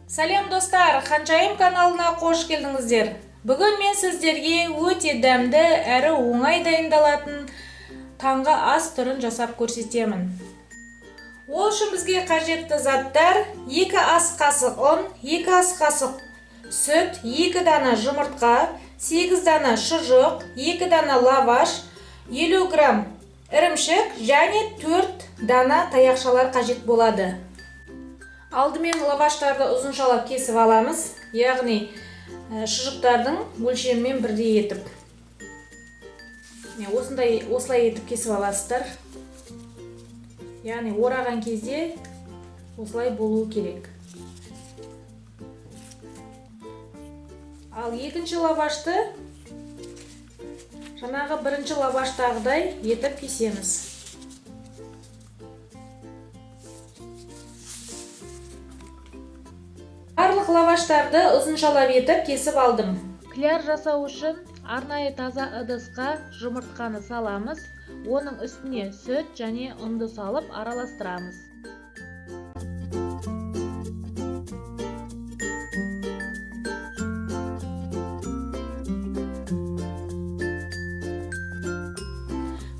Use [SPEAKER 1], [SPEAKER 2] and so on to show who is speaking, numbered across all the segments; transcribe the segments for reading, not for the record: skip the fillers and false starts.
[SPEAKER 1] Сәлем достар, Ханшайым каналына қош келдіңіздер. Бүгін мен сіздерге өте дәмді әрі оңай дайындалатын таңғы ас түрін жасап көрсетемін. Ол үшін бізге қажетті заттар: 2 ас қасық ұн, 2 ас қасық сүт, 2 дана жұмыртқа, 8 дана шұжық, 2 дана лаваш, 50 грамм ірімшік және 4 дана таяқшалар қажет болады. Алдымен лаваштарды ұзыншалап кесіп аламыз, яғни шұжықтардың өлшемімен бірдей етіп. Осылай етіп кесіп аласыздар. Яғни ораған кезде осылай болуы керек. Ал екінші лавашты жаңағы бірінші лаваштағыдай етіп кесеміз. Барлық лаваштарды ұзыншалап етіп кесіп алдым. Кляр жасау үшін арнайы таза ыдысқа жұмыртқаны саламыз. Оның үстіне сүт және ұнды салып араластырамыз.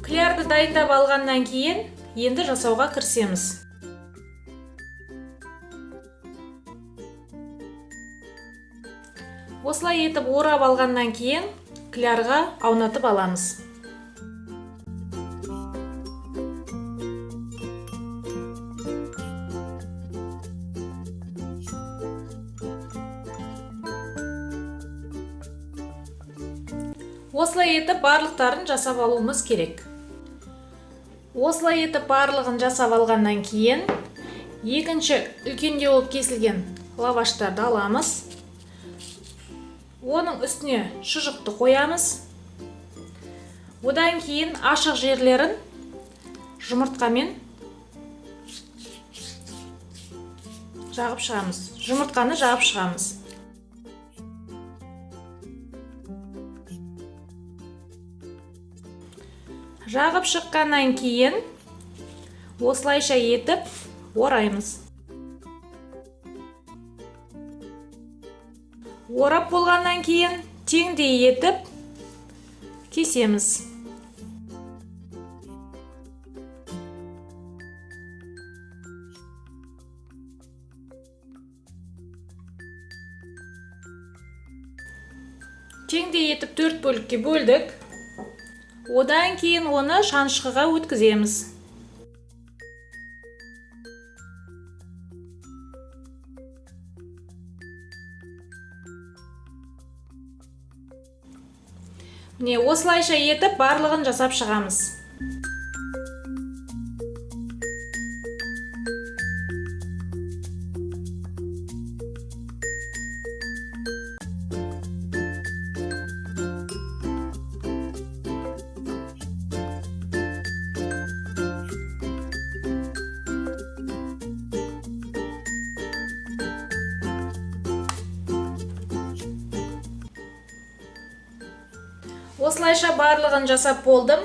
[SPEAKER 1] Клярды дайындап алғаннан кейін енді жасауға кірісеміз. Осылай етіп орап алғаннан кейін клярға аунатып аламыз. Осылай етіп барлықтарын жасап алуымыз керек. Осылай етіп барлығын жасап алғаннан кейін екінші үлкендеу болып кесілген лаваштарды аламыз. Оның үстіне шұжықты қоямыз. Одан кейін ашық жерлерін жұмыртқамен жағып шығамыз. Жұмыртқаны жағып шығамыз. Жағып шыққаннан кейін осылайша етіп ораймыз. Орап болғаннан кейін теңдей етіп кесеміз. Теңдей етіп 4 бөлікке бөлдік. Одан кейін оны шанышқыға өткіземіз. Міне осылайша етіп барлығын жасап шығамыз. Осылайша барлығын жасап болдым.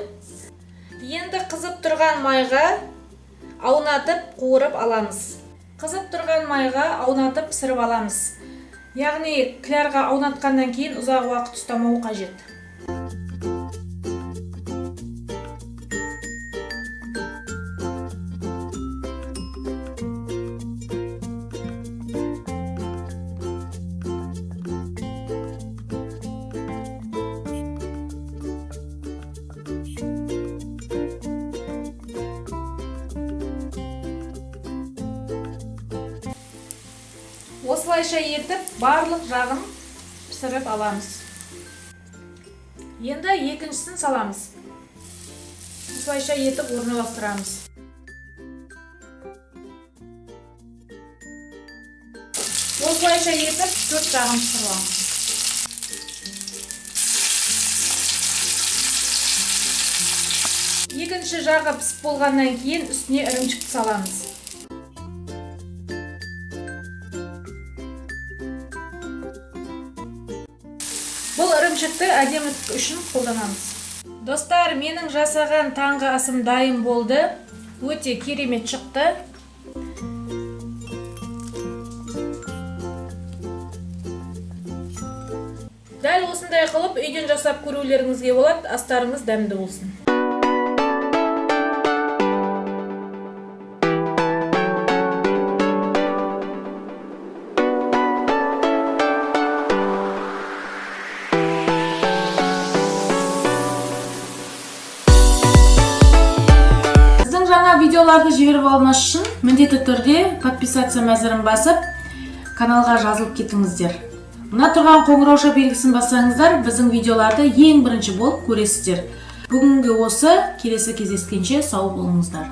[SPEAKER 1] Енді қызып тұрған майға аунатып қуырып аламыз. Қызып тұрған майға аунатып пісіріп аламыз. Яғни клярға аунатқаннан кейін ұзақ уақыт ұстамау қажет. Осылайша етіп барлық жағын пісіріп аламыз. Енді екіншісін саламыз. Осылайша етіп орналастырамыз. Осылайша етіп 4 жағын пісіріп аламыз. Екінші жағы пісіп болғаннан кейін үстіне ірімшікті саламыз. Бұл ірімшікті әдемілік үшін қолданамыз. Достар, менің жасаған таңғы асым дайын болды. Өте керемет шықты. Дәл осындай кылып үйдөн жасап көрүүлөрүңүзгө болот. Астарыңыз дәмдүү болсун. Жаңа видеоларды жіберіп алыңыз үшін міндетті түрде подписаться мәзірін басып, каналға жазылып кетіңіздер. Мына тұрған қоңырауша белгісін бассаңыздар, біздің видеоларды ең бірінші болып көресіздер. Бүгінгі осы, келесі кездескенше сау болыңыздар.